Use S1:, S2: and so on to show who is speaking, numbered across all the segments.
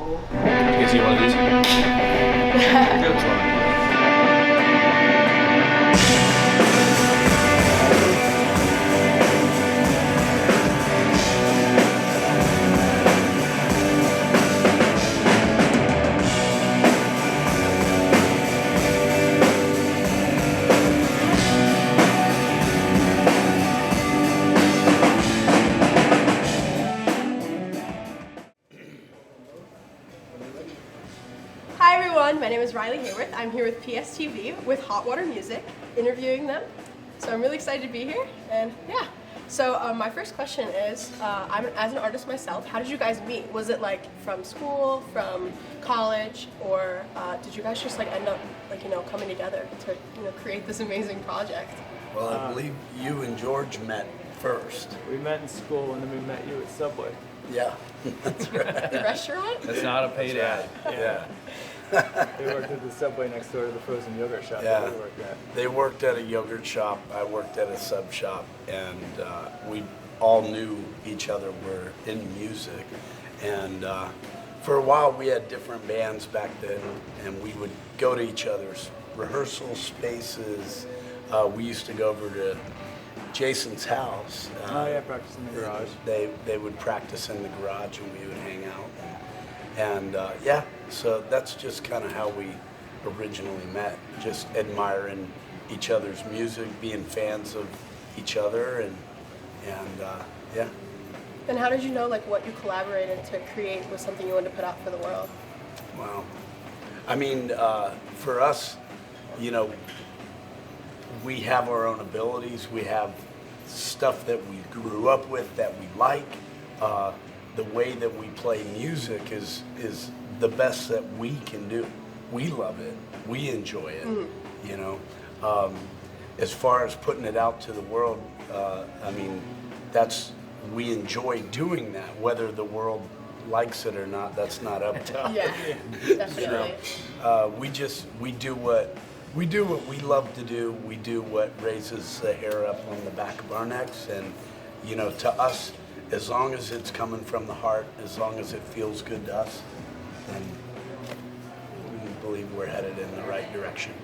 S1: You see one of these? Good one.
S2: Hi everyone, my name is Riley Hayworth. I'm here with PSTV with Hot Water Music, interviewing them. So I'm really excited to be here, and yeah. So my first question is, as an artist myself, how did you guys meet? Was it like from school, from college, or did you guys just like end up coming together to create this amazing project?
S3: Well, I believe you and George met first.
S4: We met in school and then we met you at Subway.
S3: Yeah, that's right.
S2: The restaurant?
S1: That's not a paid ad.
S3: Yeah.
S4: They worked at the Subway next door to the frozen yogurt shop
S3: Yeah.
S4: that we worked at.
S3: They worked at a yogurt shop. I worked at a sub shop, and we all knew each other. Were in music, and for a while we had different bands back then, and we would go to each other's rehearsal spaces. We used to go over to Jason's house.
S4: Practice in the garage.
S3: They would practice in the garage, and we would hang out. And yeah, so that's just kind of how we originally met, just admiring each other's music, being fans of each other, and yeah.
S2: And how did you know like what you collaborated to create was something you wanted to put out for the world?
S3: Wow. I mean, for us, we have our own abilities. We have stuff that we grew up with that we like. The way that we play music is the best that we can do. We love it. We enjoy it. As far as putting it out to the world, I mean, we enjoy doing that. Whether the world likes it or not, that's not up to us.
S2: Yeah, definitely.
S3: We do what we love to do. We do what raises the hair up on the back of our necks, and to us, as long as it's coming from the heart, as long as it feels good to us, then we believe we're headed in the right direction.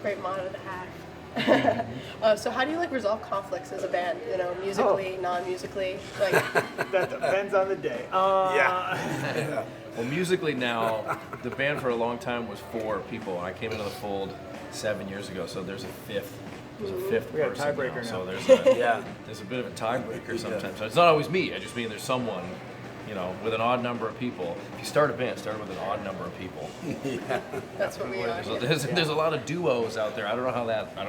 S2: Great motto to have. So how do you like resolve conflicts as a band? Musically, non-musically, like.
S4: That depends on the day.
S3: Yeah.
S1: Well, musically now, the band for a long time was 4 people. I came into the fold 7 years ago, so there's a fifth. There's a fifth
S4: We got a
S1: person
S4: tiebreaker now.
S1: so there's a,
S3: Yeah.
S1: there's a bit of a tiebreaker
S3: Yeah.
S1: sometimes. So it's not always me. I just mean there's someone, with an odd number of people. If you start a band, start with an odd number of people.
S2: That's what we are.
S1: So there's a lot of duos out there. I don't know how that works. I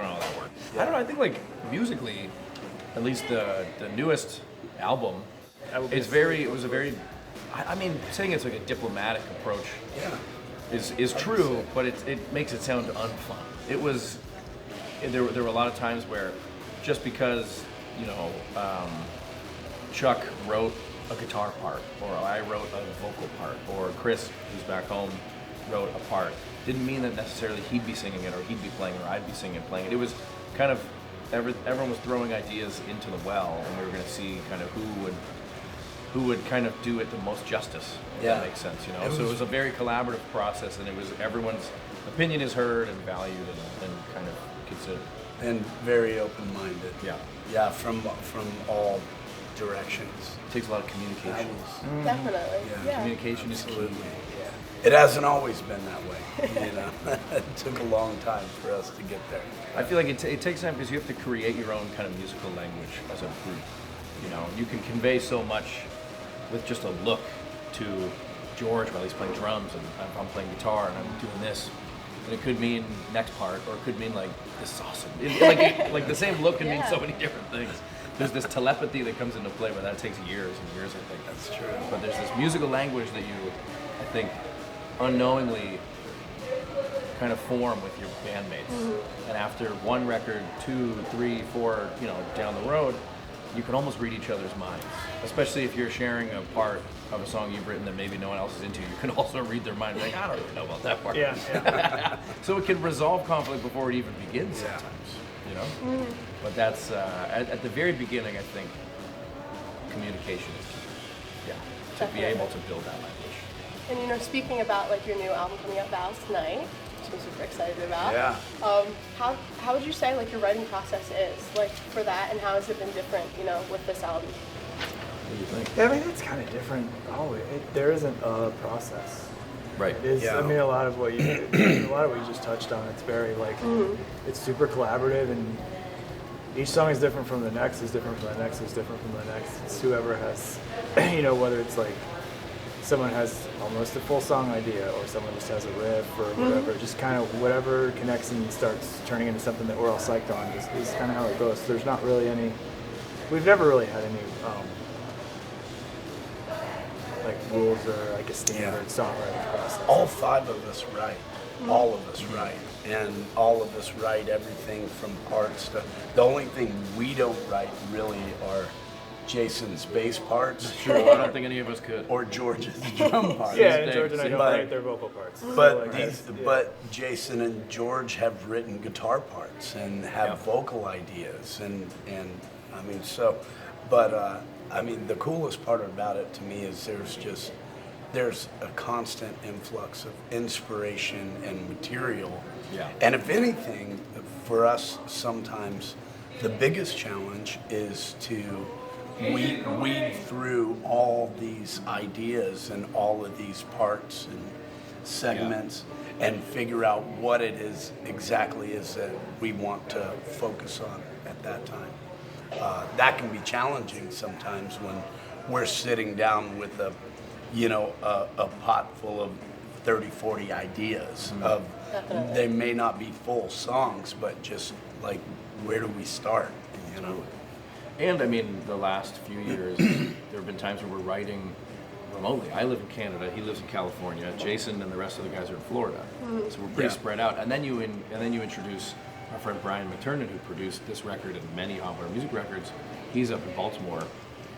S1: don't know. I think like musically, at least the newest album, it was a very. I mean, saying it's like a diplomatic approach is true, but it makes it sound unfun. It was. There were a lot of times where, just because Chuck wrote a guitar part, or I wrote a vocal part, or Chris, who's back home, wrote a part, didn't mean that necessarily he'd be singing it, or he'd be playing it, or I'd be singing and playing it. It was kind of everyone was throwing ideas into the well, and we were going to see kind of who would kind of do it the most justice. If that makes sense, So it was a very collaborative process, and it was everyone's opinion is heard and valued and kind of considered.
S3: And very open-minded. Yeah, from all directions.
S1: It takes a lot of communication.
S2: Definitely. Yeah.
S1: Communication is
S3: Absolutely.
S1: key.
S3: It hasn't always been that way. It took a long time for us to get there.
S1: I feel like it takes time because you have to create your own kind of musical language as a group. You can convey so much with just a look to George while he's playing drums and I'm playing guitar and I'm doing this. And it could mean next part, or it could mean like, this is awesome. Like the same look can mean so many different things. There's this telepathy that comes into play, but that takes years and years, I think.
S3: That's true.
S1: But there's this musical language that you, I think, unknowingly kind of form with your bandmates. Mm-hmm. And after one record, 2, 3, 4, down the road, you can almost read each other's minds. Especially if you're sharing a part of a song you've written that maybe no one else is into, you can also read their mind. Like, I don't really know about that part.
S4: Yeah.
S1: So it can resolve conflict before it even begins sometimes. Mm-hmm. But that's at the very beginning. I think communication is key. Yeah, to be able to build that language.
S2: And you know, speaking about like your new album coming out, Vows, tonight, which I'm super excited about.
S3: Yeah.
S2: How would you say like your writing process is like for that, and how has it been different, you know, with this album?
S1: What do you think?
S4: Yeah, I mean, it's kind of different. There isn't a process.
S1: Right.
S4: It is.
S3: Yeah.
S4: I mean, a lot of what you just touched on. It's very like, it's super collaborative, and each song is different from the next. Is different from the next. Is different from the next. It's whoever has, you know, whether it's like someone has almost a full song idea, or someone just has a riff or whatever. Just kind of whatever connects and starts turning into something that we're all psyched on is kind of how it goes. There's not really any. We've never really had any. Like rules or like a standard songwriting process.
S3: All 5 of us write. All of us write. And all of us write everything from parts to... The only thing we don't write really are Jason's bass parts.
S1: Sure, I don't think any of us could.
S3: Or George's drum parts.
S4: Yeah, and George and I don't
S3: But-
S4: write their vocal parts.
S3: But
S4: So, like,
S3: but Jason and George have written guitar parts and have vocal ideas and I mean I mean the coolest part about it to me is there's a constant influx of inspiration and material.
S1: Yeah.
S3: And if anything, for us sometimes the biggest challenge is to weed through all these ideas and all of these parts and segments and figure out what it is exactly is that we want to focus on at that time. That can be challenging sometimes when we're sitting down with a pot full of 30, 40 ideas of,
S2: Definitely.
S3: they may not be full songs, but just like, where do we start, you know?
S1: And I mean, the last few years, there have been times where we're writing remotely. I live in Canada. He lives in California. Jason and the rest of the guys are in Florida. So we're pretty spread out. And then you introduce our friend Brian McTurnan, who produced this record and many Hot Water Music records. He's up in Baltimore.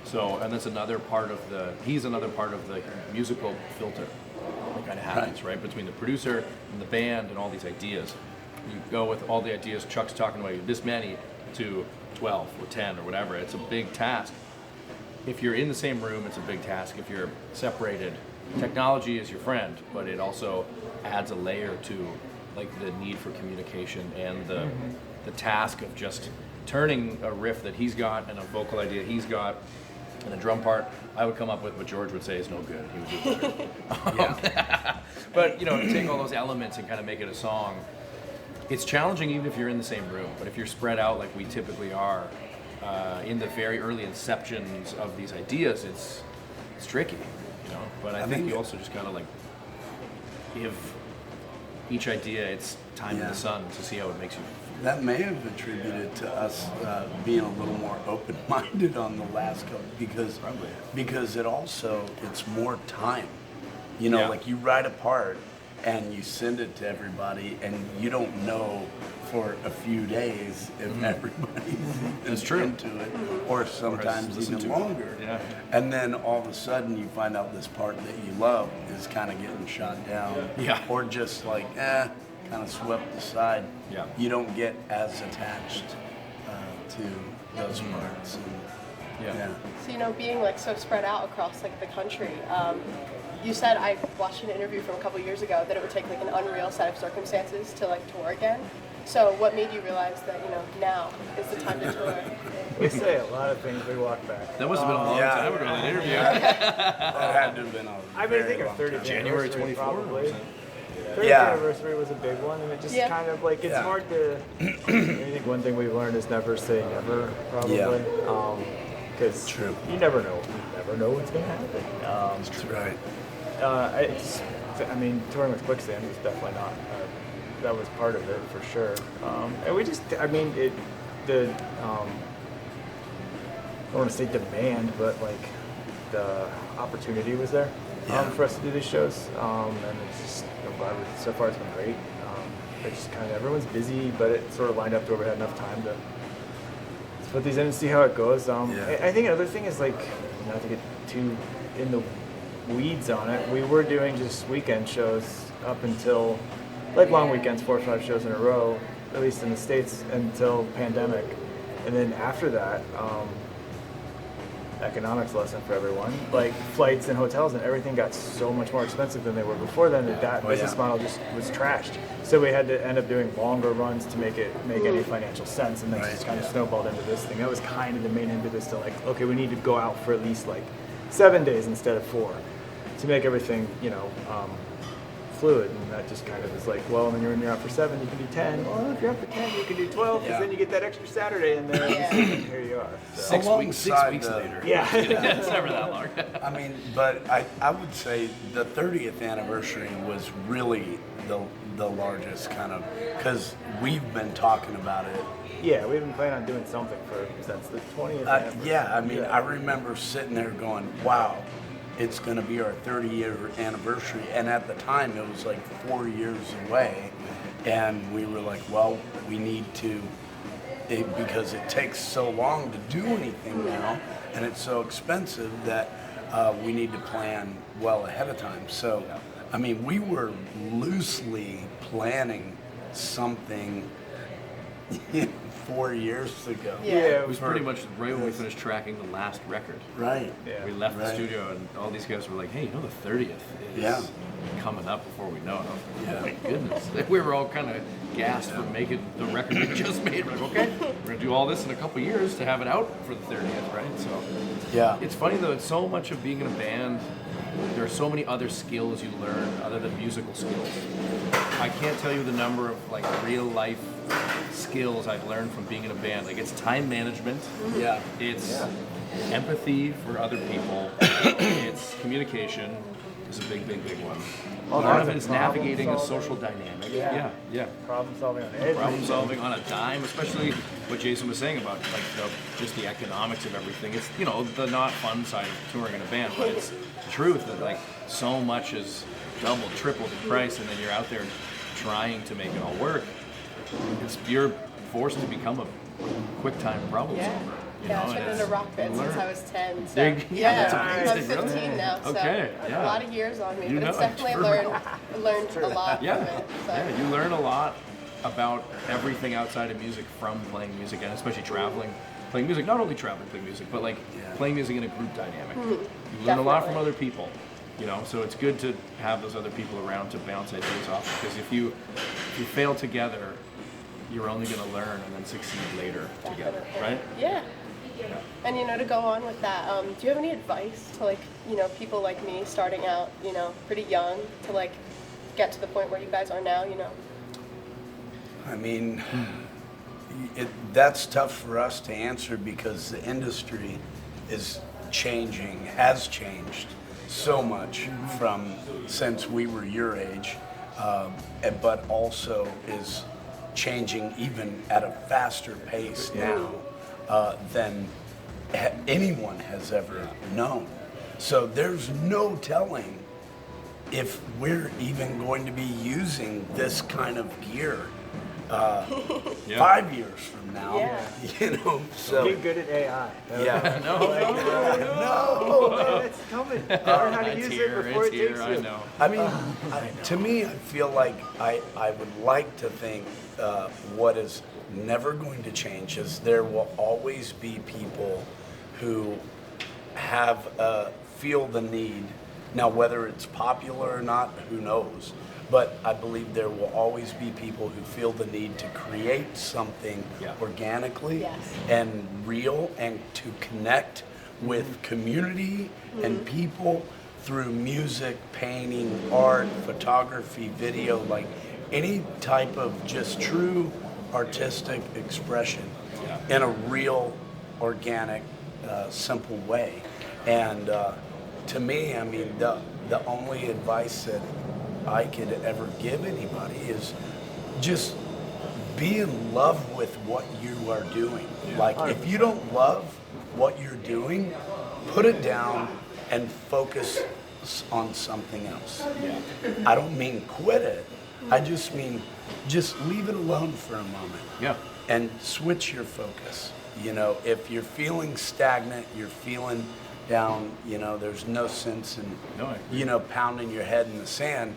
S1: So, and that's another part of he's another part of the musical filter that kind of happens, right? Between the producer and the band and all these ideas. You go with all the ideas Chuck's talking about, this many to 12 or 10 or whatever. It's a big task. If you're in the same room, it's a big task. If you're separated, technology is your friend, but it also adds a layer to like the need for communication and the task of just turning a riff that he's got and a vocal idea he's got and a drum part I would come up with, what George would say is no good. He would do better. But you know, to take all those elements and kind of make it a song, it's challenging even if you're in the same room. But if you're spread out like we typically are, in the very early inceptions of these ideas, it's tricky, you know. But I think you also just gotta like give each idea its time in the sun to see how it makes you feel.
S3: That may have attributed to us being a little more open-minded on the last couple, because it's more time. You know, like you write a part and you send it to everybody, and you don't know for a few days if everybody's into it, or sometimes even longer.
S1: Yeah.
S3: And then all of a sudden you find out this part that you love is kind of getting shot down, or just like, kind of swept aside.
S1: Yeah.
S3: You don't get as attached to those parts. And,
S2: So, you know, being like so spread out across like the country, you said, I watched an interview from a couple years ago, that it would take like an unreal set of circumstances to like tour again. So what made you realize that, you know, now is the time to tour?
S4: We say a lot of things, we walk back.
S1: That must have been a long time ago, that interview.
S3: that had to have been
S4: I mean, I think our 30th
S1: January
S4: anniversary
S1: 24th.
S4: probably. 30th anniversary was a big one, and it just kind of like, it's hard to, I think one thing we've learned is never say never, probably. Because you never know. You never know what's going to happen.
S3: That's right.
S4: I mean, touring with Quicksand was definitely not, that was part of it for sure. And we just, I mean, I don't want to say demand, but like the opportunity was there for us to do these shows. And it's just, I'm glad so far it's been great. It's just kind of, everyone's busy, but it sort of lined up to where we had enough time to put these in and see how it goes. I think another thing is like, not to get too in the weeds on it, we were doing just weekend shows up until, like long weekends, 4 or 5 shows in a row, at least in the States, until pandemic. And then after that, economics lesson for everyone. Like flights and hotels and everything got so much more expensive than they were before then that business model just was trashed. So we had to end up doing longer runs to make any financial sense, and then it just kind of snowballed into this thing. That was kind of the main impetus to like, okay, we need to go out for at least like 7 days instead of 4 to make everything, fluid. And that just kind of is like, well, when you're out for 7, you can do 10. Well, if you're out for 10, you can do 12, because then you get that extra Saturday in there. And here you are. So.
S1: 6 weeks later.
S4: Yeah.
S1: It's never that long.
S3: I mean, but I would say the 30th anniversary was really the largest kind of, because we've been talking about it.
S4: Yeah, we've been planning on doing something since the 20th anniversary.
S3: Yeah, I mean, I remember sitting there going, wow, it's going to be our 30-year anniversary. And at the time, it was like 4 years away. And we were like, well, we need to, because it takes so long to do anything now, and it's so expensive that we need to plan well ahead of time. So, I mean, we were loosely planning something 4 years ago.
S4: Yeah,
S1: It was pretty much right when we finished tracking the last record.
S3: Right.
S4: Yeah.
S1: We left the studio and all these guys were like, hey, the 30th is coming up before we know it. I was like, oh my goodness. We were all kind of gassed from making the record we just made. We're like, okay, we're going to do all this in a couple years to have it out for the 30th, right? So it's funny though, it's so much of being in a band, there are so many other skills you learn other than musical skills. I can't tell you the number of like real life skills I've learned from being in a band. Like it's time management.
S3: Yeah.
S1: It's empathy for other people. It's communication. Is a big one.
S4: All
S1: Part
S4: kinds
S1: of it
S4: of
S1: is navigating a
S4: problem
S1: social dynamic.
S4: Yeah.
S1: Yeah.
S4: Problem solving on everything.
S1: Problem solving on a dime, especially what Jason was saying about like just the economics of everything. It's the not fun side of touring in a band, but it's the truth that like so much is doubled, tripled in price, and then you're out there trying to make it all work. You're forced to become a quick time problem solver.
S2: I've been in a rock band since I was 10. So.
S1: That's
S2: I'm
S1: amazing,
S2: 15
S1: really?
S2: now, so
S1: Okay,
S2: a lot of years on me, but it's
S1: know,
S2: definitely
S1: true.
S2: learned a lot from it. So.
S1: Yeah, you learn a lot about everything outside of music from playing music, and especially traveling, playing music. Not only traveling, playing music, but like playing music in a group dynamic. You learn a lot from other people. So it's good to have those other people around to bounce ideas off, because if you fail together, you're only going to learn and then succeed later together, right?
S2: Yeah. And to go on with that, do you have any advice to like, people like me starting out, pretty young to like get to the point where you guys are now,
S3: I mean, that's tough for us to answer because the industry is has changed so much from since we were your age, but also is changing even at a faster pace now than anyone has ever known. So there's no telling if we're even going to be using this kind of gear 5 years from now. So
S4: Get good at AI.
S1: No,
S4: Man, it's coming. Learn how to use it before it takes you.
S1: I know.
S3: I mean, to me, I feel like I would like to think what is never going to change is there will always be people who have feel the need. Now, whether it's popular or not, who knows? But I believe there will always be people who feel the need to create something organically and real, and to connect with community and people through music, painting, art, photography, video, like any type of just true artistic expression in a real, organic, simple way. And to me, I mean, the only advice that I could ever give anybody is just be in love with what you are doing. Like, if you don't love what you're doing, put it down and focus on something else. I don't mean quit it. I just mean just leave it alone for a moment. And switch your focus. If you're feeling stagnant, you're feeling down, there's no sense in, pounding your head in the sand.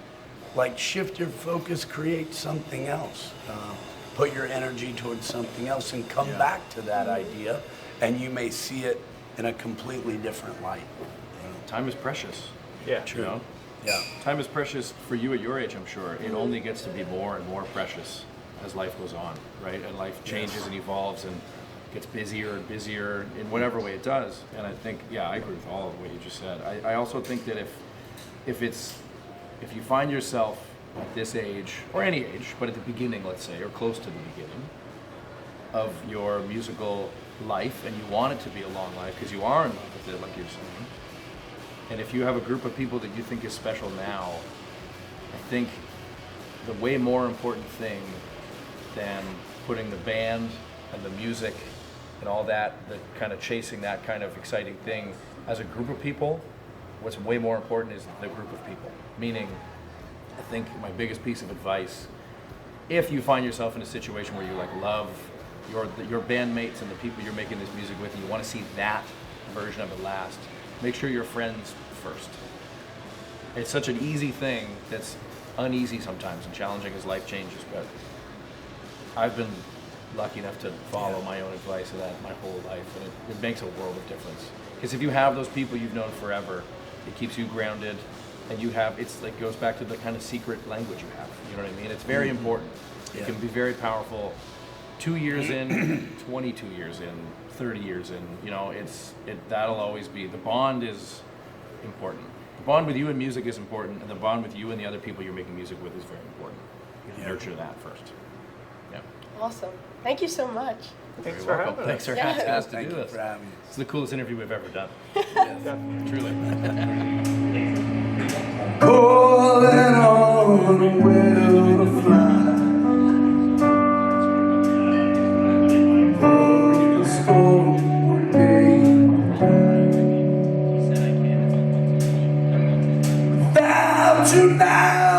S3: Like, shift your focus, create something else. Put your energy towards something else and come back to that idea, and you may see it in a completely different light. You know?
S1: Time is precious.
S4: Yeah.
S1: You know?
S3: Yeah.
S1: Time is precious for you at your age, I'm sure. It only gets to be more and more precious as life goes on, right? And life changes and evolves and gets busier and busier in whatever way it does. And I think, yeah, I agree with all of what you just said. I also think that if you find yourself at this age, or any age, but at the beginning, let's say, or close to the beginning of your musical life, and you want it to be a long life because you are in love with it, like you're saying, and if you have a group of people that you think is special now, I think the way more important thing than putting the band and the music and all that, the kind of chasing that kind of exciting thing as a group of people, what's way more important is the group of people. Meaning, I think my biggest piece of advice, if you find yourself in a situation where you like love your bandmates and the people you're making this music with, and you want to see that version of it last, make sure you're friends first. It's such an easy thing that's uneasy sometimes and challenging as life changes, but I've been lucky enough to follow my own advice of that my whole life, and it makes a world of difference. Because if you have those people you've known forever, it keeps you grounded, and you have, it's like goes back to the kind of secret language you have. You know what I mean? It's very important. It can be very powerful. 2 years in, 22 years in, 30 years in, you know, that'll always be, the bond is important. The bond with you and music is important, and the bond with you and the other people you're making music with is very important. You nurture that first. Yeah.
S2: Awesome. Thank you so much.
S4: Thanks
S1: You're
S4: for
S1: welcome.
S4: having
S1: Thanks
S4: us.
S1: for asking us to
S3: Thank
S1: do
S3: you
S1: this.
S3: for having me.
S1: It's the coolest interview we've ever done.
S4: Definitely.
S1: Truly.
S3: Calling on a will to fly. Oh, the storm came. Without you now.